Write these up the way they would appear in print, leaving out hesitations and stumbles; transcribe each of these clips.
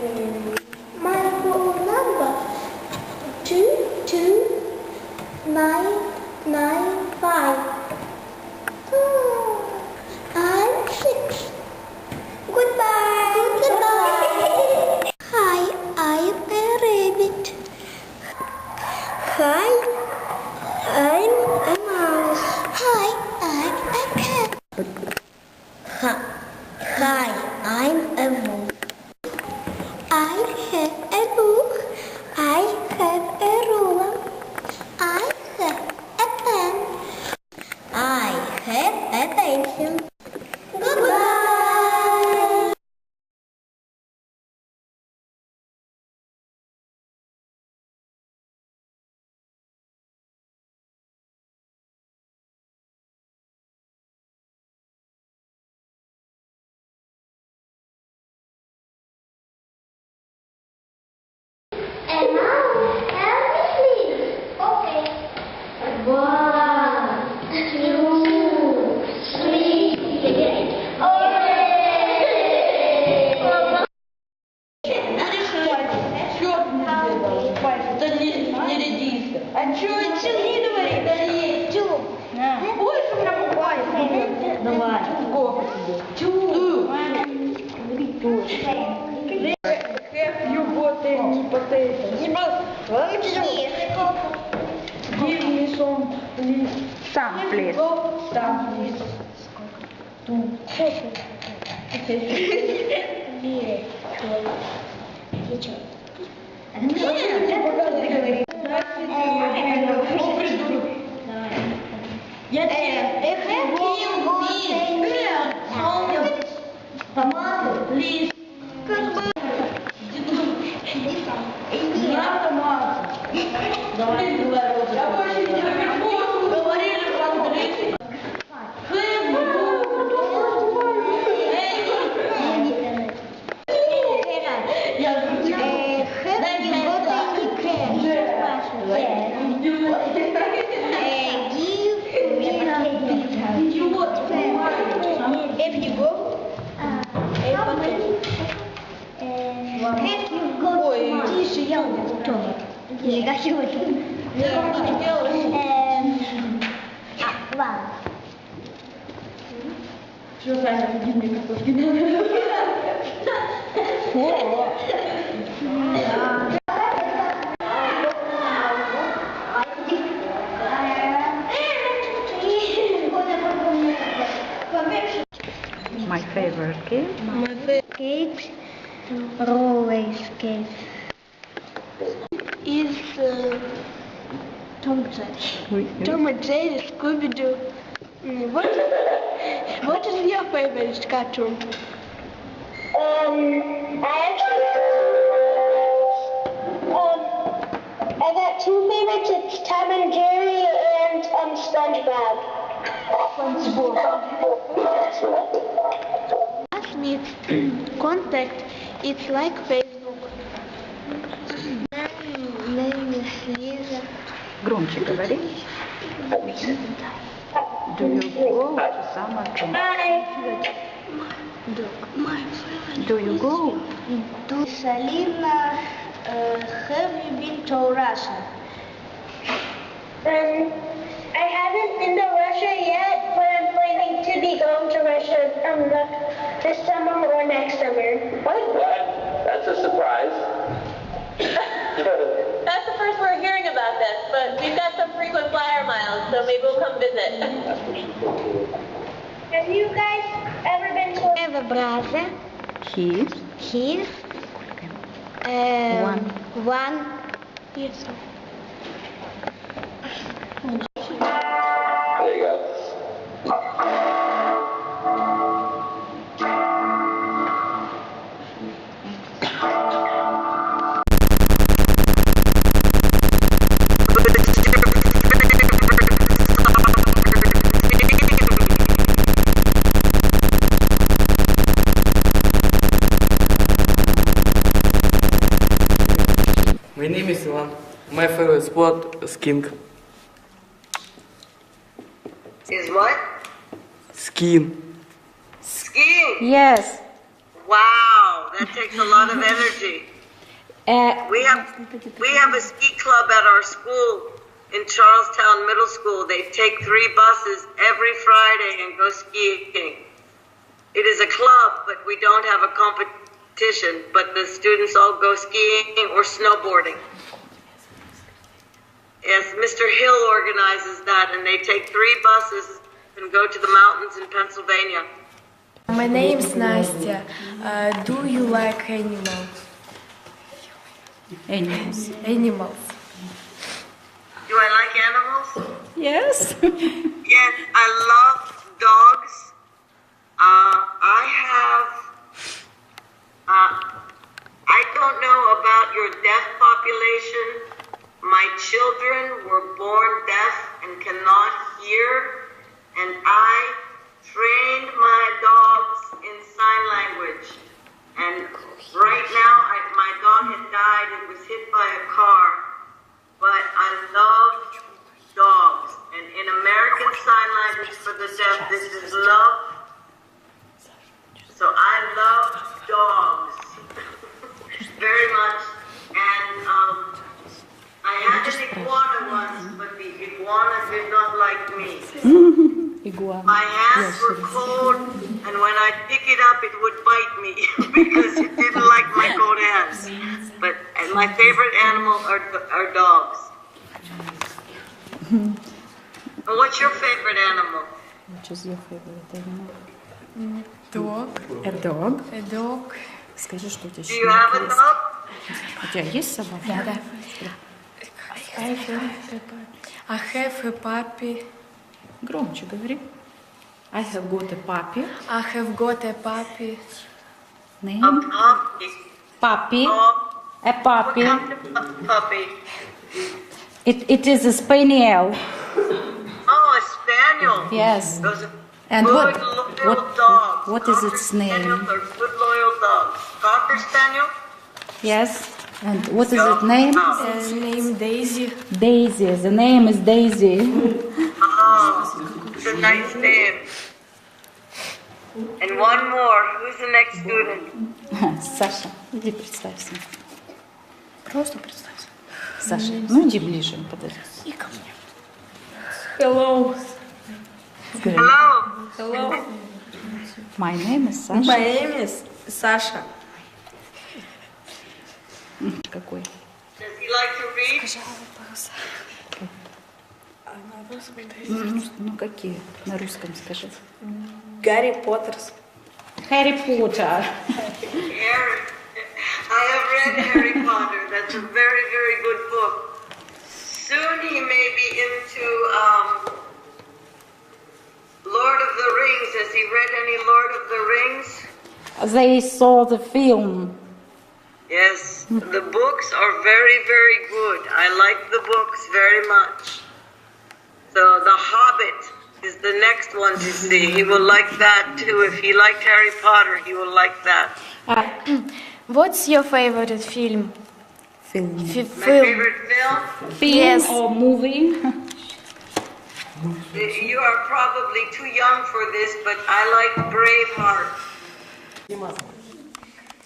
My phone number 22995. I'm 6. Goodbye. Goodbye. Hi, I'm a rabbit. Hi, I'm a mouse. Hi, I'm a cat. Hi, I'm a mouse. I have a book. I have a ruler. I have a pen. I have a pencil. Goodbye. And now, help me please. Okay. 1, 2, 3. Это не редиска. А что это не говорит? Да есть. Чё? Больше у меня бывает. Давай. Сколько тебе? Have you got any potatoes? Give me some, please. Some, please. Some, please. Я томаты, лист. Я томаты. Давай, я больше не говорили по-английски. Тише, я готова. Ладно. Что, Саня, иди мне картошки надо. My favorite cake. My favorite cake, roller skate, is Tom and Jerry. Tom and Jerry, Scooby-Doo. What is your favorite cartoon? I got 2 favorites. It's Tom and Jerry and SpongeBob. Classmates contact. It's like Facebook. Name is Lisa. Громче говори. Do you go to summer camp? Do you go? To Salina, have you been to Russia? I haven't been to Russia yet, but I'm planning to be going to Russia this summer or next summer. What? That's a surprise. That's the first we're hearing about this, but we've got some frequent flyer miles, so maybe we'll come visit. Have you guys ever been to... I have a brother. His. One. 1 year old. There you go. My name is Ivan. My favorite sport is skiing. Is what? Skiing. Skiing. Yes. wow, that takes a lot of energy. We have a ski club at our school in Charlestown Middle School. They take 3 buses every Friday and go skiing. It is a club, but we don't have a competition, but the students all go skiing or snowboarding. Yes, Mr. Hill organizes that, and they take 3 buses and go to the mountains in Pennsylvania. My name is Nastya. Do you like animals? Animals. Animals. Do I like animals? Yes. Yes, I love dogs. I don't know about your deaf population. My children were born deaf and cannot hear, and I trained my dogs in sign language. And right now, my dog had died. It was hit by a car. But I love dogs. And in American Sign Language for the deaf, this is love. So I love dogs very much. And I had an iguana once, but the iguana did not like me. My hands were cold, and when I pick it up, it would bite me because it didn't like my cold hands. But my favorite animal are dogs. And what's your favorite animal? Which is your favorite animal? Dog. A dog. A dog. Скажи, что у тебя Do you have a dog? У тебя есть собака? Да. I have a puppy. Громче говори. I have got a puppy. I have got a puppy. Name? A puppy. Puppy. Oh, A puppy. what kind of puppy? It is a spaniel. Oh, a spaniel. Yes. Those are And good, loyal dogs. what is Cocker its name? Spaniels are good, loyal dogs. Cocker spaniel? Yes. And what is its name? Name Daisy. Daisy. The name is Daisy. Oh, it's a nice name. And one more. Who's the next student? Саша, иди представься. Просто представься. Саша, ну иди ближе, подойди. И ко мне. Hello. Hello. Hello. My name is Sasha. My name is Sasha. Какой? Does he like to read? Ну какие? На русском скажи. Гарри Поттер. Harry Potter. Harry. I have read Harry Potter. That's a very, very good book. Soon he may be into Lord of the Rings. Has he read any Lord of the Rings? They saw the film. Yes. The books are very, very good. I like the books very much. So The Hobbit is the next one to see. He will like that too. If he liked Harry Potter, he will like that. What's your favorite film? Film. My favorite film? Film Yes. or movie? You are probably too young for this, but I like Braveheart.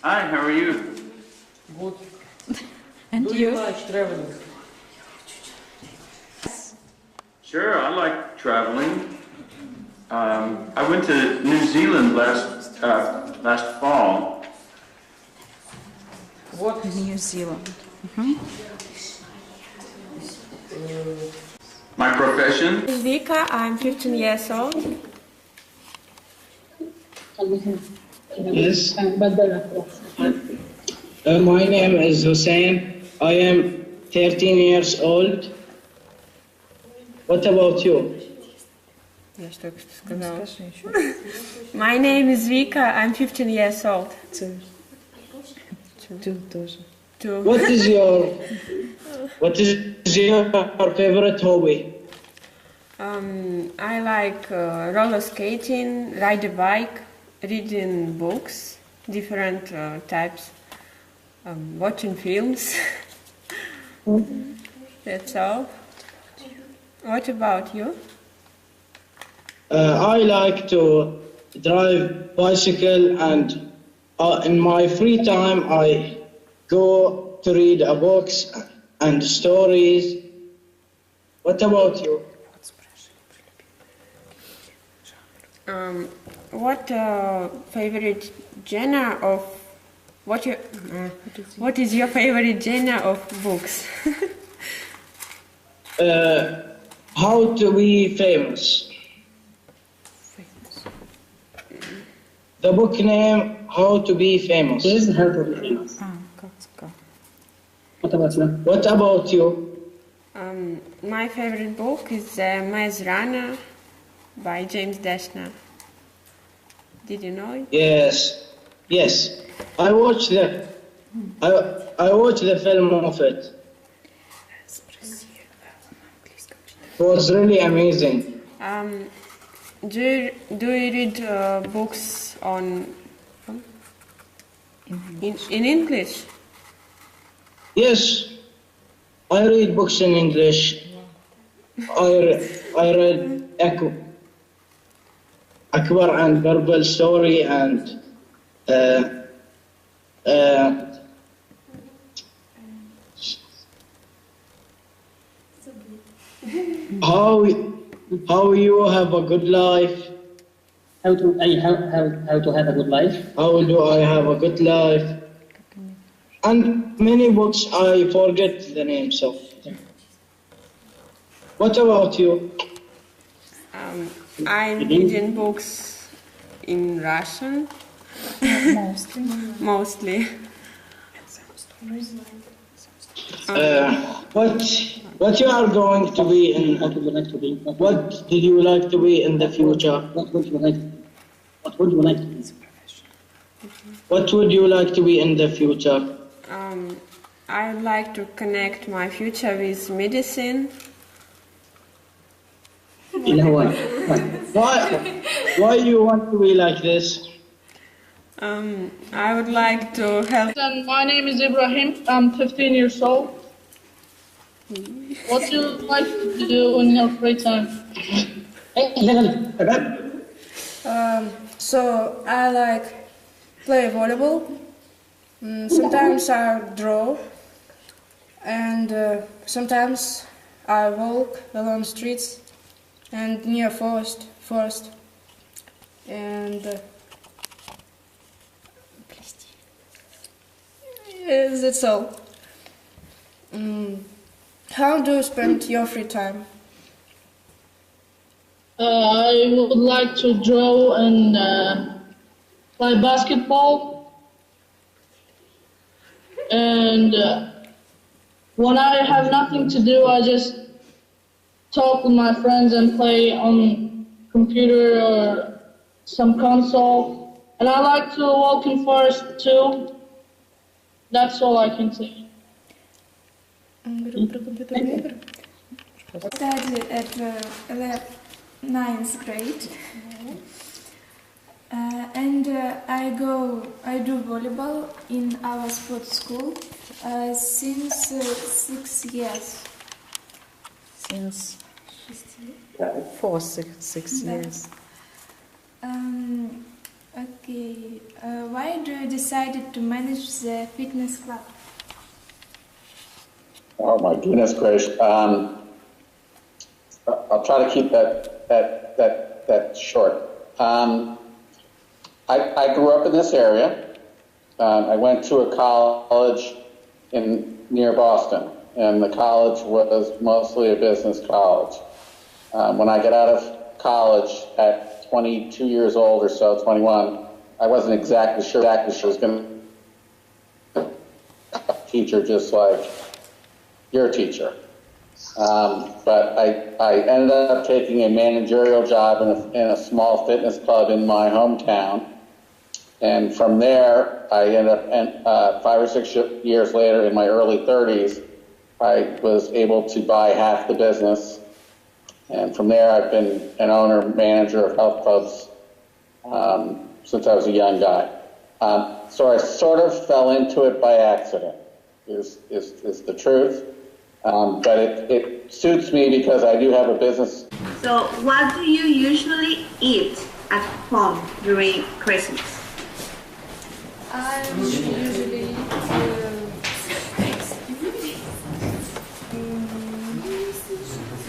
Hi, how are you? And you? traveling? Sure, I like traveling. I went to New Zealand last fall. What? New Zealand. My profession? Vika, I'm 15 years old. Yes. My name is Hussein. I am 13 years old. What about you? Я что только что сказала. My name is Vika, I'm 15 years old. Two. What is your favorite hobby? I like roller skating, ride a bike, reading books, different types, watching films. That's all. What about you? I like to drive bicycle and In my free time, I go to read books and stories. What about you? What favorite genre of what is your favorite genre of books? How to be famous. The book name, How to be famous. This is How to be famous. What about you? What about you? My favorite book is Maze Runner by James Dashner. Did you know it? Yes. I watched the film of it. It was really amazing. Do you read books in English? Yes, I read books in English. I read Akbar and Birbal story and how you have a good life. How to have a good life. How do I have a good life? And many books I forget the names of. What about you? I'm reading books in Russian. Mostly. What you are going to be in? What would you like to be? What did you like to be in the future? What would you like? What would you like to be? What would you like to be in the future? I'd like to connect my future with medicine. In Hawaii. Why you want to be like this? I would like to help. My name is Ibrahim. I'm 15 years old. What do you like to do in your free time? So I like play volleyball. Sometimes I draw, and sometimes I walk along streets and near forest, and that's all. How do you spend your free time? I would like to draw and play basketball. And when I have nothing to do, I just talk with my friends and play on computer or some console. And I like to walk in forest too. That's all I can say. I studied at 9th grade, and I do volleyball in our sports school since 6 years. Since 6 years. Okay. Why do you decide to manage the fitness club? Oh my goodness gracious! I'll try to keep that short. I grew up in this area. I went to a college near Boston, and the college was mostly a business college. When I got out of college at 22 years old or so, 21, I wasn't exactly sure I was going to be a teacher just like your teacher. But I ended up taking a managerial job in a small fitness club in my hometown. And from there, I ended up, 5 or 6 years later, in my early 30s, I was able to buy half the business. And from there, I've been an owner, manager of health clubs since I was a young guy. So I sort of fell into it by accident, is the truth. But it suits me because I do have a business. So what do you usually eat at home during Christmas? I usually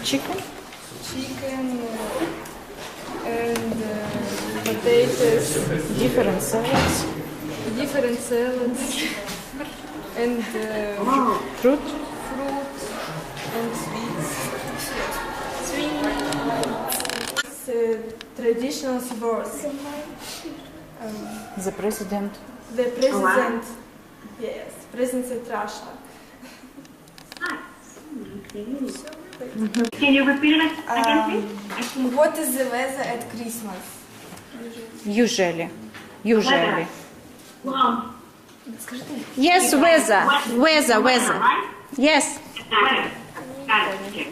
Chicken? chicken and potatoes. Different salads? Different salads and Fruit? and sweets. It's traditional words. The president? The president, yes, president of Russia. Can you repeat it again, please? What is the weather at Christmas? Usually. Well, Yes, weather. Weather. right? Yes. Weather. Got it. Okay.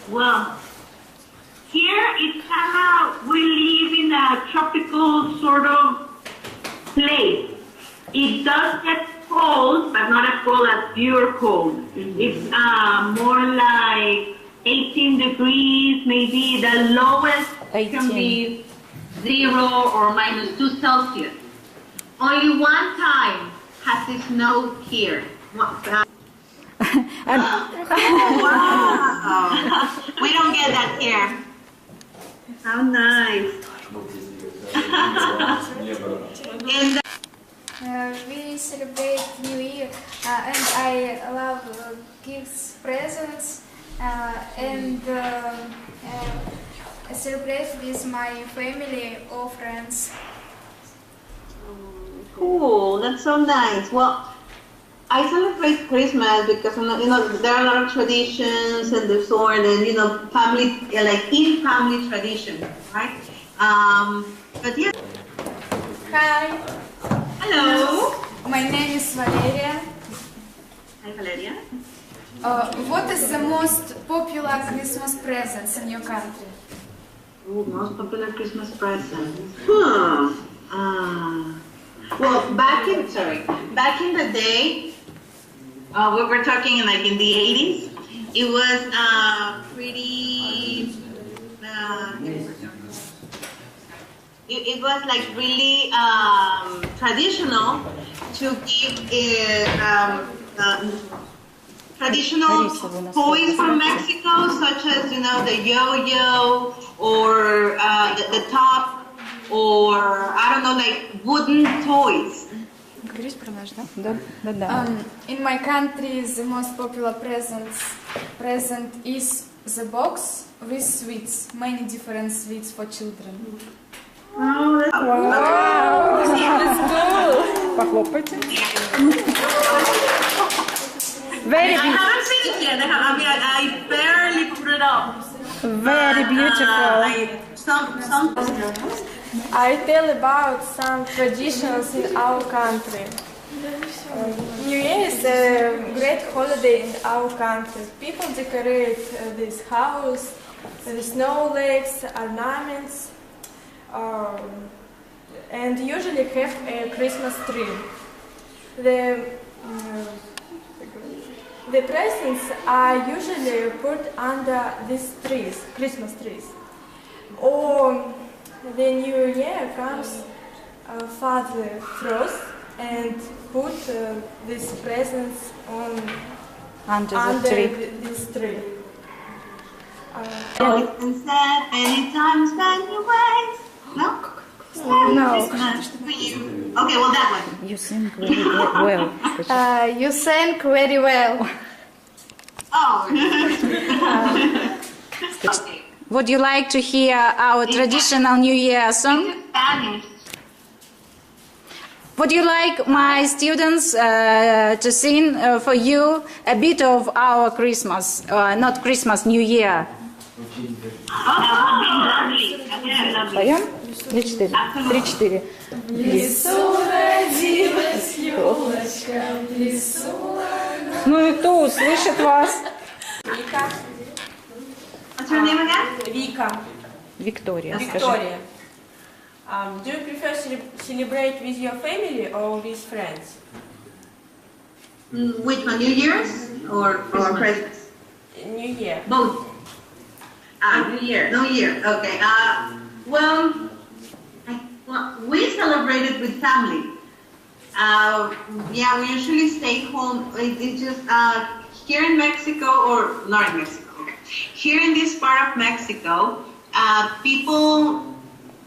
Well, here it's kind of, we live in a tropical sort of place. It does get cold, but not as cold as pure cold. It's more like 18 degrees, maybe the lowest can be 0 or -2 Celsius. Only one time has it snowed here. Wow. We don't get that here. How nice. We celebrate New Year, and I love gifts, presents, and I celebrate with my family or friends. Cool, that's so nice. Well, I celebrate Christmas because there are a lot of traditions and the sort, and family, like in family tradition, right? But yeah. Hi. Hello. My name is Valeria. Hi, Valeria. What is the most popular Christmas presents in your country? Ooh, most popular Christmas present. Well, back in the day, we were talking in the 80s. It was pretty. It was like really traditional to give traditional toys from Mexico, such as the yo-yo or the top, or I don't know, like wooden toys. In my country, the most popular present is the box with sweets, many different sweets for children. Oh, that's Wow! That's cool. Похлопайте. I haven't seen it yet. I barely put it up. Very beautiful. I tell about some traditions in our country. New Year is a great holiday in our country. People decorate this house with snow lakes, ornaments, and usually have a Christmas tree. The presents are usually put under these trees, Christmas trees. Or the New Year comes Father Frost and put these presents under this tree. And said, anytime spend your ways. No? No. Okay, well that one. You sing very well. You sang very well. Oh. Okay. Would you like to hear our traditional New Year song? Spanish. Would you like my students to sing for you a bit of our Christmas, not Christmas, New Year? Поем? 3-4. 3-4. В лесу родилась елочка, в лесу. Ну и кто услышит вас? Вика. What's your name again? Vika. Виктория. Victoria. Do you prefer celebrate with your family or with friends? Which one? New Year's or Christmas? New Year. Both. New Year. Okay. Well, Well, we celebrate it with family. Yeah, we usually stay home. It's just here in Mexico, or not in Mexico. Here in this part of Mexico, people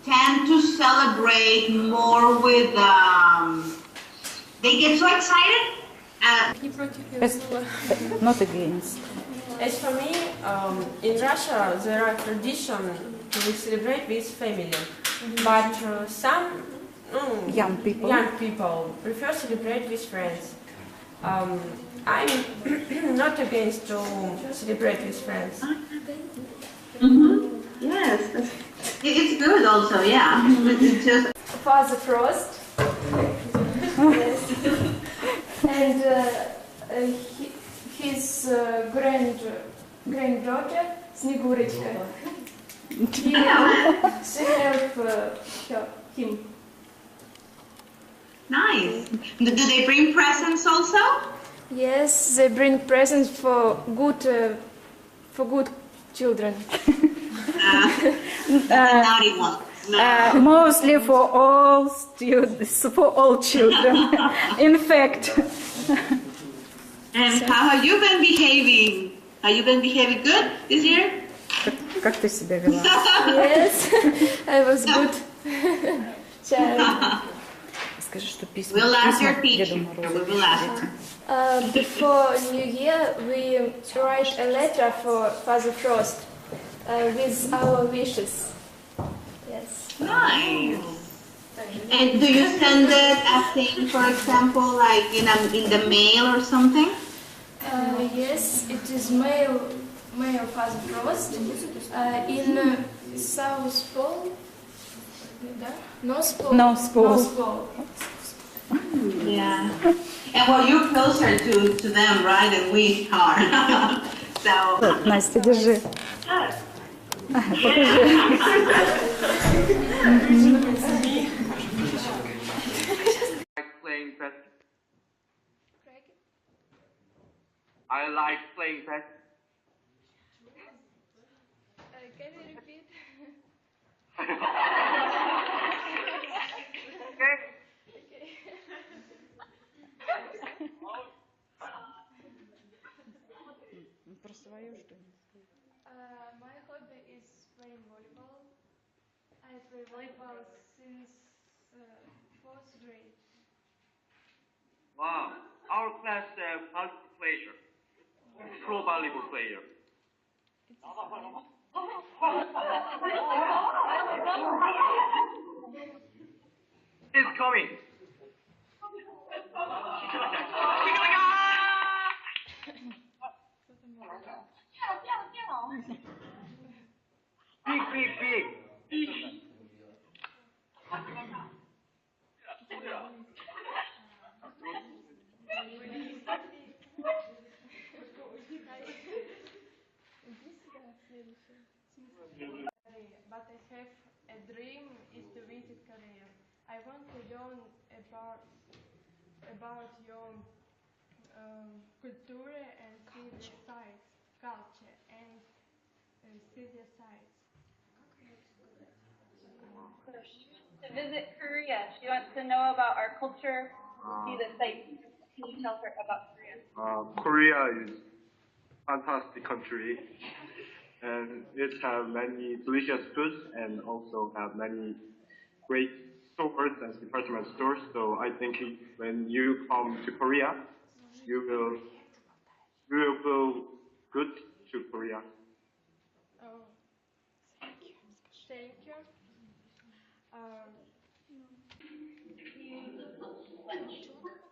tend to celebrate more with. They get so excited. Not against. As for me, in Russia there are traditions to celebrate with family, but some young people prefer celebrate with friends. I'm not against to celebrate with friends. Yes, it's good also. Yeah, it's just Father Frost. Yes. And his granddaughter Снегурочка. She helped him. nice. Do they bring presents also? Yes, they bring presents for good children. Naughty one. Mostly for all students, for all children. In fact. And how have you been behaving? Have you been behaving good this year? Как ты себя вела? Yes, I was good child. Скажи, что письма We'll ask your Деду teacher. Морозу. We will ask her. Before New Year, we write a letter for Father Frost with our wishes. Yes. Nice. And do you send it as thing, for example, like in the mail or something? Yes, it is mail Father Frost in South Pole. North Pole. North Pole. North Pole. Yeah. And well, you're closer to them, right, than we are. So. Настя, держи. Покажи. I like playing pet. Can you repeat? Okay. Про свою что-нибудь. My hobby is playing volleyball. I play volleyball since 4th grade. Wow. Our class multi-player. Pro volleyball player. It's coming. Big. But I have a dream is to visit Korea. I want to learn about your culture and see the sites, culture and see the sites. To visit Korea, she wants to know about our culture, see the sights. Can you tell her about Korea? Korea is a fantastic country, and it has many delicious foods and also have many great stores and department stores. So I think when you come to Korea, you will feel good to Korea. Oh, thank you.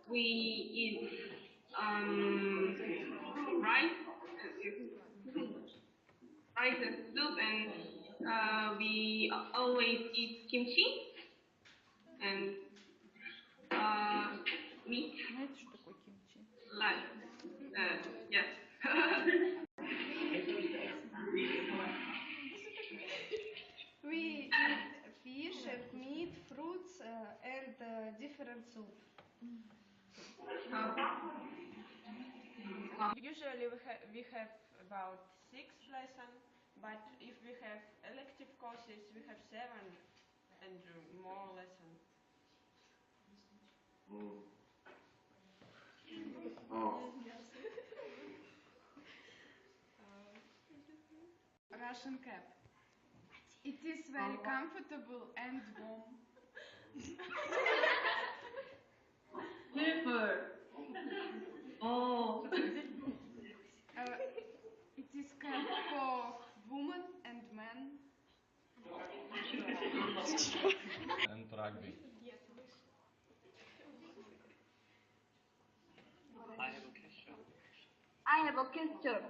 We eat rice and soup, and we always eat kimchi and meat. Like, yes. We eat fish and meat, fruits, and different soup. Usually we have about 6 lessons, but if we have elective courses, we have 7 and more lesson. Oh. Russian cap. It is very comfortable and warm. Super. Oh. It is cap for women and men. And rugby. I have a question.